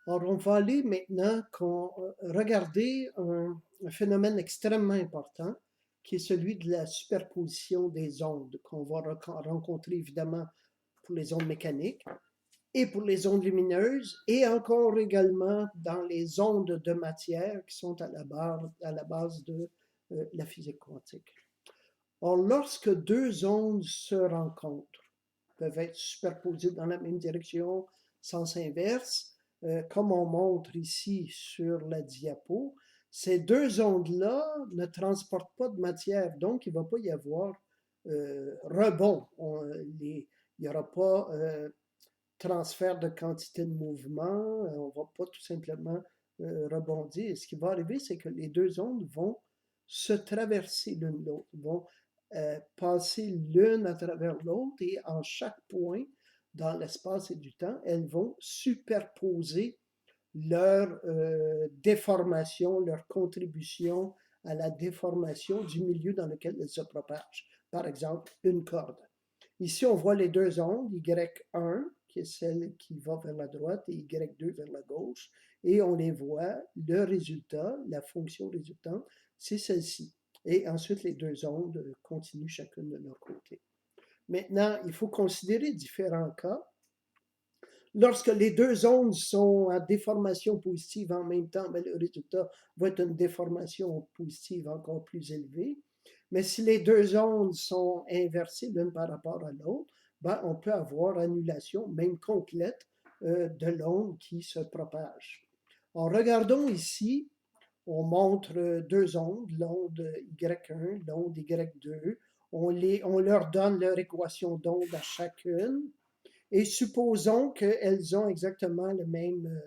Alors, on va aller maintenant regarder un phénomène extrêmement important qui est celui de la superposition des ondes qu'on va rencontrer évidemment pour les ondes mécaniques et pour les ondes lumineuses et encore également dans les ondes de matière qui sont à la base de la physique quantique. Or, lorsque deux ondes se rencontrent, peuvent être superposées dans la même direction, sens inverse, comme on montre ici sur la diapo, ces deux ondes-là ne transportent pas de matière, donc il ne va pas y avoir rebond. Il n'y aura pas transfert de quantité de mouvement, on ne va pas tout simplement rebondir. Et ce qui va arriver, c'est que les deux ondes vont se traverser l'une l'autre, vont passer l'une à travers l'autre et en chaque point dans l'espace et du temps, elles vont superposer leur déformation, leur contribution à la déformation du milieu dans lequel elles se propagent. Par exemple, une corde. Ici, on voit les deux ondes, Y1, qui est celle qui va vers la droite, et Y2 vers la gauche, et on les voit, le résultat, la fonction résultante, c'est celle-ci. Et ensuite, les deux ondes continuent chacune de leur côté. Maintenant, il faut considérer différents cas. Lorsque les deux ondes sont à déformation positive en même temps, ben, le résultat va être une déformation positive encore plus élevée. Mais si les deux ondes sont inversées l'une par rapport à l'autre, ben, on peut avoir annulation, même complète, de l'onde qui se propage. Alors, regardons ici, on montre deux ondes, l'onde Y1, l'onde Y2. On leur donne leur équation d'onde à chacune. Et supposons qu'elles ont exactement le même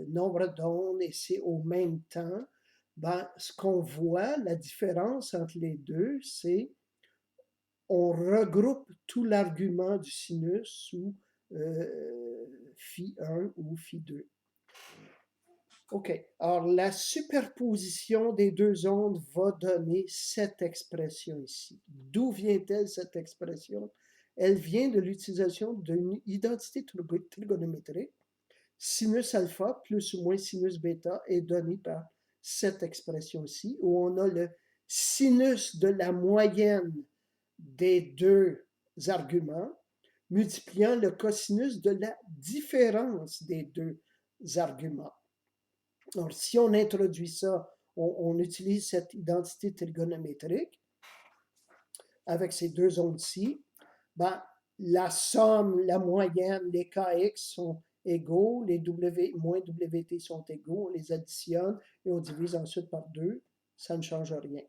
nombre d'ondes et c'est au même temps. Ben, ce qu'on voit, la différence entre les deux, c'est on regroupe tout l'argument du sinus sous phi1 ou phi2. OK. Alors, la superposition des deux ondes va donner cette expression ici. D'où vient-elle cette expression? Elle vient de l'utilisation d'une identité trigonométrique. Sinus alpha plus ou moins sinus bêta est donné par cette expression-ci, où on a le sinus de la moyenne des deux arguments multipliant le cosinus de la différence des deux arguments. Alors, si on introduit ça, on utilise cette identité trigonométrique avec ces deux ondes-ci, ben, la somme, la moyenne, les kx sont égaux, les w moins wt sont égaux, on les additionne et on divise ensuite par 2, ça ne change rien.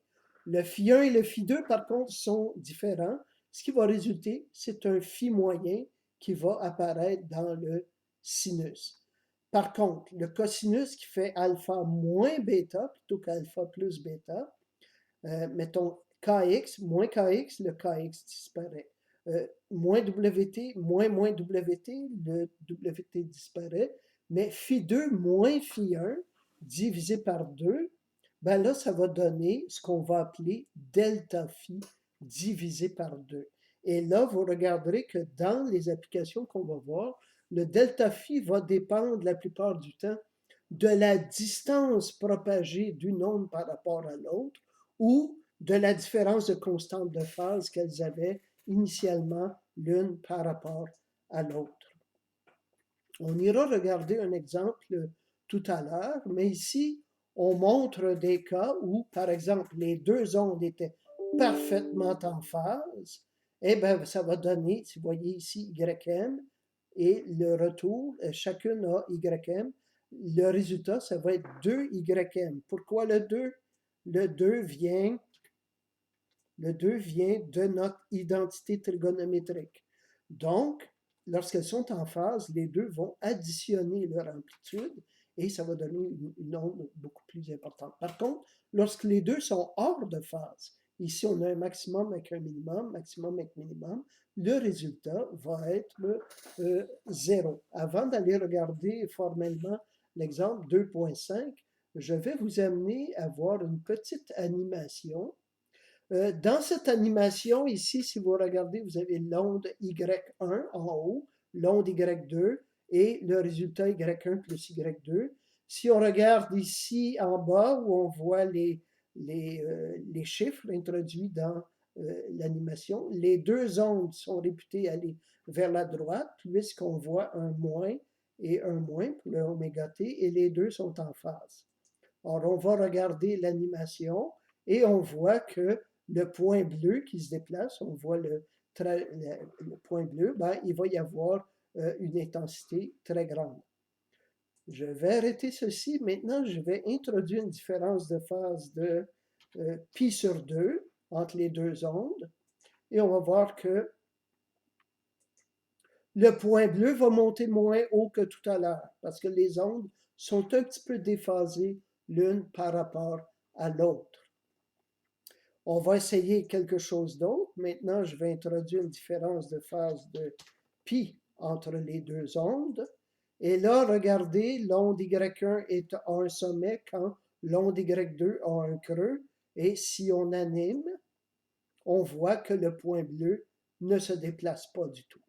Le phi1 et le phi2, par contre, sont différents. Ce qui va résulter, c'est un phi moyen qui va apparaître dans le sinus. Par contre, le cosinus qui fait alpha moins bêta plutôt qu'alpha plus bêta, mettons kx, moins kx, le kx disparaît. Moins wt, moins wt, le wt disparaît, mais phi2 moins phi1 divisé par 2, ben là, ça va donner ce qu'on va appeler delta phi divisé par 2. Et là, vous regarderez que dans les applications qu'on va voir, le delta phi va dépendre la plupart du temps de la distance propagée d'une onde par rapport à l'autre ou de la différence de constante de phase qu'elles avaient initialement l'une par rapport à l'autre. On ira regarder un exemple tout à l'heure, mais ici, on montre des cas où, par exemple, les deux ondes étaient parfaitement en phase. Eh bien, ça va donner, si vous voyez ici, YM, et le retour, chacune a YM. Le résultat, ça va être 2YM. Pourquoi le 2? Le 2 vient de notre identité trigonométrique. Donc, lorsqu'elles sont en phase, les deux vont additionner leur amplitude et ça va donner une onde beaucoup plus importante. Par contre, lorsque les deux sont hors de phase, ici on a un maximum avec un minimum, maximum avec minimum, le résultat va être 0. Avant d'aller regarder formellement l'exemple 2.5, je vais vous amener à voir une petite animation. Dans cette animation, ici, si vous regardez, vous avez l'onde Y1 en haut, l'onde Y2 et le résultat y1 plus y2. Si on regarde ici en bas où on voit les chiffres introduits dans l'animation, les deux ondes sont réputées aller vers la droite puisqu'on voit un moins et un moins pour le oméga t et les deux sont en phase. Alors, on va regarder l'animation et on voit que le point bleu qui se déplace, on voit le point bleu, ben, il va y avoir une intensité très grande. Je vais arrêter ceci. Maintenant, je vais introduire une différence de phase de pi sur 2 entre les deux ondes. Et on va voir que le point bleu va monter moins haut que tout à l'heure parce que les ondes sont un petit peu déphasées l'une par rapport à l'autre. On va essayer quelque chose d'autre. Maintenant, je vais introduire une différence de phase de pi entre les deux ondes. Et là, regardez, l'onde Y1 est à un sommet quand l'onde Y2 a un creux. Et si on anime, on voit que le point bleu ne se déplace pas du tout.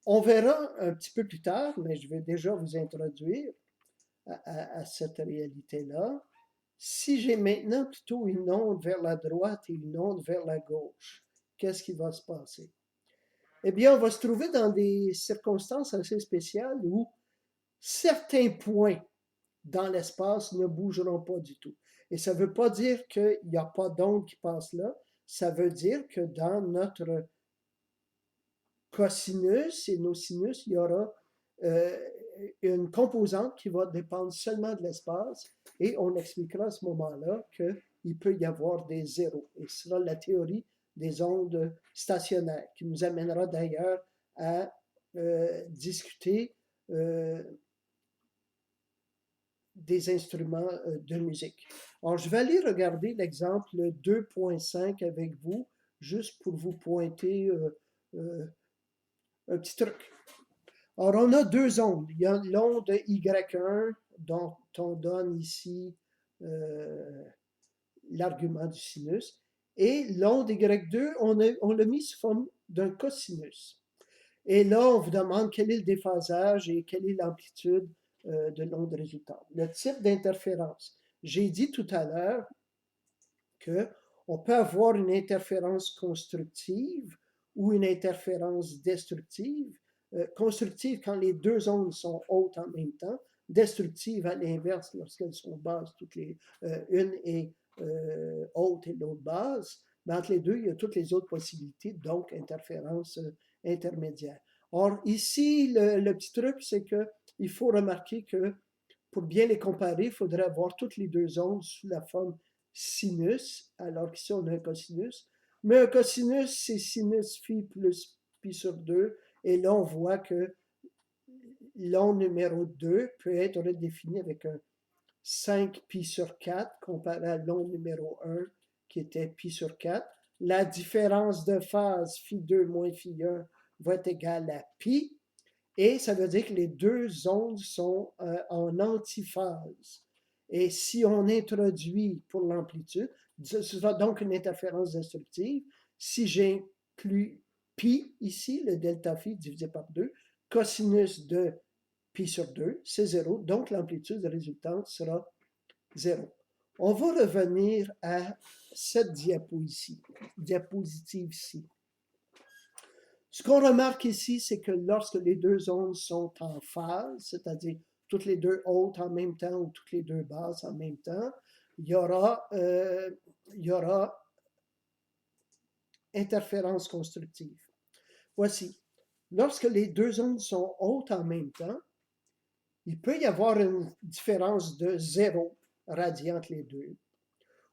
On verra un petit peu plus tard, mais je vais déjà vous introduire à cette réalité-là. Si j'ai maintenant plutôt une onde vers la droite et une onde vers la gauche, qu'est-ce qui va se passer? Eh bien, on va se trouver dans des circonstances assez spéciales où certains points dans l'espace ne bougeront pas du tout. Et ça ne veut pas dire qu'il n'y a pas d'onde qui passe là, ça veut dire que dans notre cosinus et nos sinus, il y aura une composante qui va dépendre seulement de l'espace et on expliquera à ce moment-là qu'il peut y avoir des zéros. Et ce sera la théorie des ondes stationnaires qui nous amènera d'ailleurs à discuter des instruments de musique. Alors, je vais aller regarder l'exemple 2.5 avec vous, juste pour vous pointer un petit truc. Alors, on a deux ondes. Il y a l'onde Y1 dont on donne ici l'argument du sinus. Et l'onde Y2, on l'a mis sous forme d'un cosinus. Et là, on vous demande quel est le déphasage et quelle est l'amplitude de l'onde résultante. Le type d'interférence. J'ai dit tout à l'heure qu'on peut avoir une interférence constructive ou une interférence destructive. Constructive quand les deux ondes sont hautes en même temps, destructive à l'inverse lorsqu'elles sont basses, une est haute et l'autre basse. Mais entre les deux, il y a toutes les autres possibilités, donc interférence intermédiaire. Or, ici, le petit truc, c'est qu'il faut remarquer que pour bien les comparer, il faudrait avoir toutes les deux ondes sous la forme sinus, alors qu'ici on a un cosinus. Mais un cosinus, c'est sinus phi plus pi sur 2. Et là, on voit que l'onde numéro 2 peut être redéfinie avec un 5 pi sur 4 comparé à l'onde numéro 1 qui était pi sur 4. La différence de phase phi2 moins phi1 va être égale à pi. Et ça veut dire que les deux ondes sont en antiphase. Et si on introduit pour l'amplitude, ce sera donc une interférence destructive. Si j'inclus pi ici, le delta phi divisé par 2, cosinus de pi sur 2, c'est 0. Donc l'amplitude résultante sera 0. On va revenir à cette diapositive ici. Ce qu'on remarque ici, c'est que lorsque les deux ondes sont en phase, c'est-à-dire toutes les deux hautes en même temps ou toutes les deux basses en même temps, il y aura interférence constructive. Voici. Lorsque les deux ondes sont hautes en même temps, il peut y avoir une différence de 0 radian entre les deux.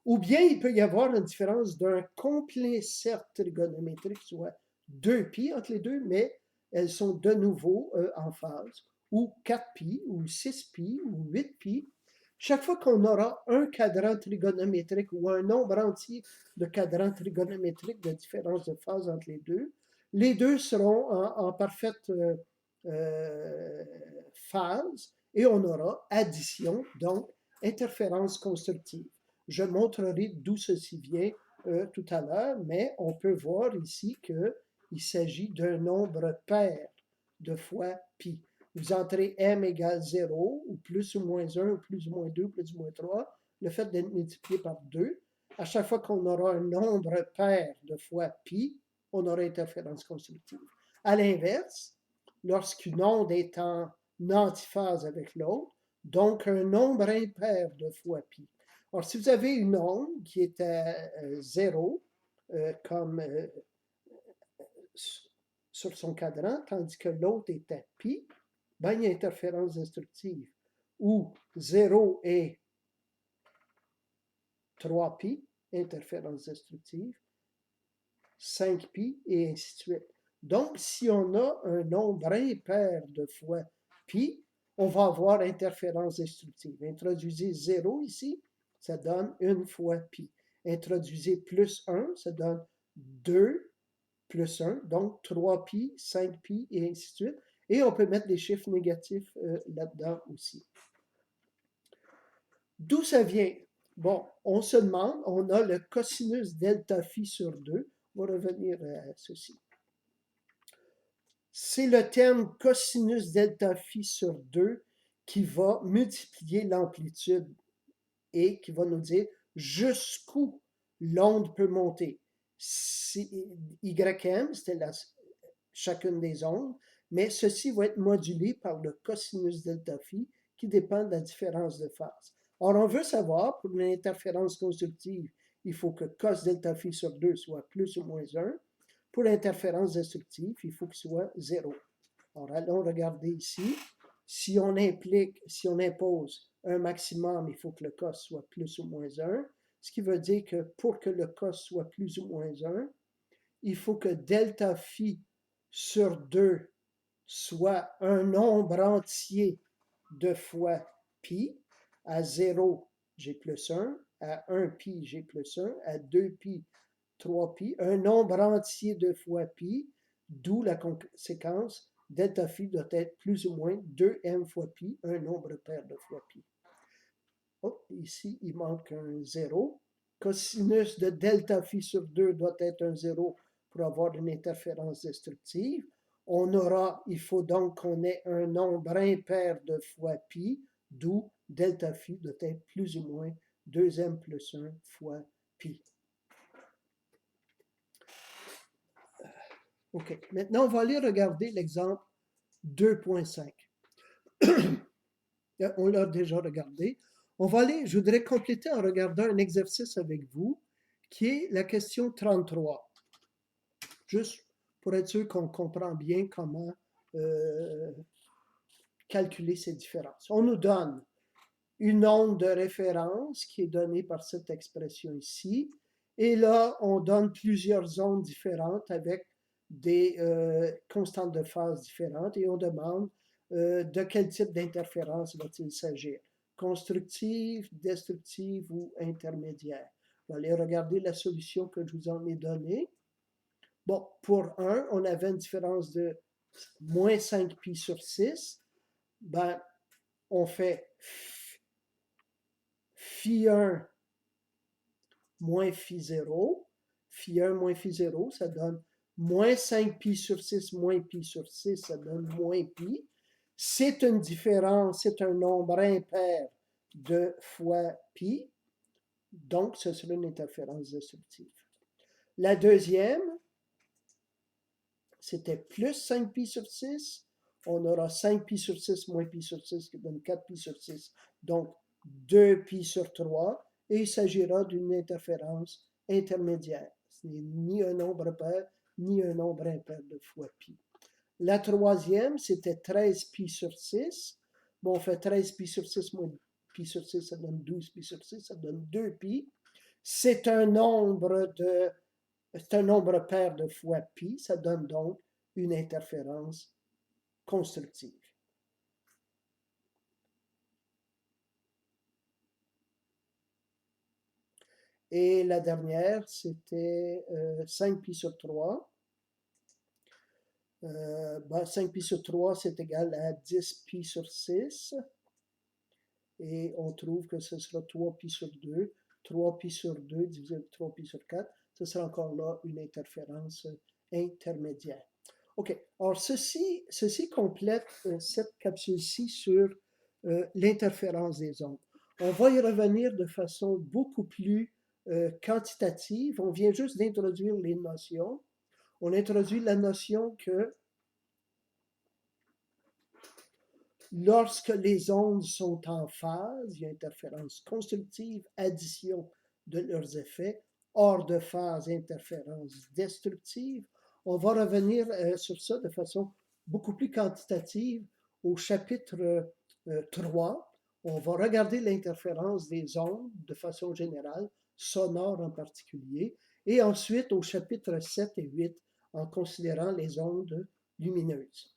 Ou bien il peut y avoir une différence d'un complet cercle trigonométrique, soit 2π entre les deux, mais elles sont de nouveau en phase, ou 4π, ou 6π, ou 8π. Chaque fois qu'on aura un cadran trigonométrique ou un nombre entier de cadrans trigonométriques de différence de phase entre les deux seront en parfaite phase et on aura addition, donc interférence constructive. Je montrerai d'où ceci vient tout à l'heure, mais on peut voir ici qu'il s'agit d'un nombre pair de fois pi. Vous entrez m égale 0, ou plus ou moins 1, ou plus ou moins 2, plus ou moins 3. Le fait d'être multiplié par 2, à chaque fois qu'on aura un nombre pair de fois pi, on aura interférence constructive. À l'inverse, lorsqu'une onde est en antiphase avec l'autre, donc un nombre impair de fois pi. Alors, si vous avez une onde qui est à 0, comme sur son cadran, tandis que l'autre est à pi, ben, il y a interférence destructive, où 0 est 3pi, interférence destructive, 5pi, et ainsi de suite. Donc, si on a un nombre impair de fois pi, on va avoir interférence destructive. Introduisez 0 ici, ça donne 1 fois pi. Introduisez plus 1, ça donne 2 plus 1, donc 3pi, 5pi, et ainsi de suite. Et on peut mettre des chiffres négatifs là-dedans aussi. D'où ça vient? Bon, on se demande, on a le cosinus delta phi sur 2. On va revenir à ceci. C'est le terme cosinus delta phi sur 2 qui va multiplier l'amplitude et qui va nous dire jusqu'où l'onde peut monter. YM, c'était chacune des ondes, mais ceci va être modulé par le cosinus delta phi qui dépend de la différence de phase. Or, on veut savoir, pour une interférence constructive, il faut que cos delta phi sur 2 soit plus ou moins 1. Pour l'interférence destructive, il faut qu'il soit 0. Alors, allons regarder ici. Si on impose un maximum, il faut que le cos soit plus ou moins 1. Ce qui veut dire que pour que le cos soit plus ou moins 1, il faut que delta phi sur 2 soit un nombre entier de fois pi. À 0, j'ai plus 1. À 1 pi, j'ai plus 1. À 2 pi, 3 pi. Un nombre entier de fois pi, d'où la conséquence, delta phi doit être plus ou moins 2m fois pi, un nombre pair de fois pi. Oh, ici, il manque un 0. Cosinus de delta phi sur 2 doit être un 0 pour avoir une interférence destructive. Il faut donc qu'on ait un nombre impair de fois pi, d'où delta phi doit être plus ou moins 2m plus 1 fois pi. OK. Maintenant, on va aller regarder l'exemple 2.5. On l'a déjà regardé. Je voudrais compléter en regardant un exercice avec vous, qui est la question 33. Juste pour être sûr qu'on comprend bien comment calculer ces différences. On nous donne une onde de référence qui est donnée par cette expression ici. Et là, on donne plusieurs ondes différentes avec des constantes de phase différentes et on demande de quel type d'interférence va-t-il s'agir? Constructive, destructive ou intermédiaire? On va aller regarder la solution que je vous en ai donnée. Bon, pour 1, on avait une différence de moins 5 pi sur 6. Ben, on fait phi 1 moins phi 0. Phi 1 moins phi 0, ça donne moins 5 pi sur 6 moins pi sur 6, ça donne moins pi. C'est une différence, c'est un nombre impair de fois pi. Donc, ce serait une interférence destructive. La deuxième, c'était plus 5 pi sur 6. On aura 5 pi sur 6 moins pi sur 6 qui donne 4 pi sur 6. Donc, 2 pi sur 3. Et il s'agira d'une interférence intermédiaire. Ce n'est ni un nombre pair, ni un nombre impair de fois pi. La troisième, c'était 13 pi sur 6. Bon, on fait 13 pi sur 6 moins pi sur 6, ça donne 12 pi sur 6, ça donne 2 pi. C'est un nombre pair de fois pi, ça donne donc une interférence constructive. Et la dernière, c'était 5 pi sur 3. 5 pi sur 3, c'est égal à 10 pi sur 6. Et on trouve que ce sera 3 pi sur 2. 3 pi sur 2 divisé par 3 pi sur 4. Ce sera encore là une interférence intermédiaire. OK. Alors, ceci complète cette capsule-ci sur l'interférence des ondes. On va y revenir de façon beaucoup plus quantitative. On vient juste d'introduire les notions. On introduit la notion que lorsque les ondes sont en phase, il y a interférence constructive, addition de leurs effets, hors de phase, interférence destructive. On va revenir sur ça de façon beaucoup plus quantitative au chapitre 3. On va regarder l'interférence des ondes de façon générale, sonore en particulier, et ensuite au chapitre 7 et 8 en considérant les ondes lumineuses.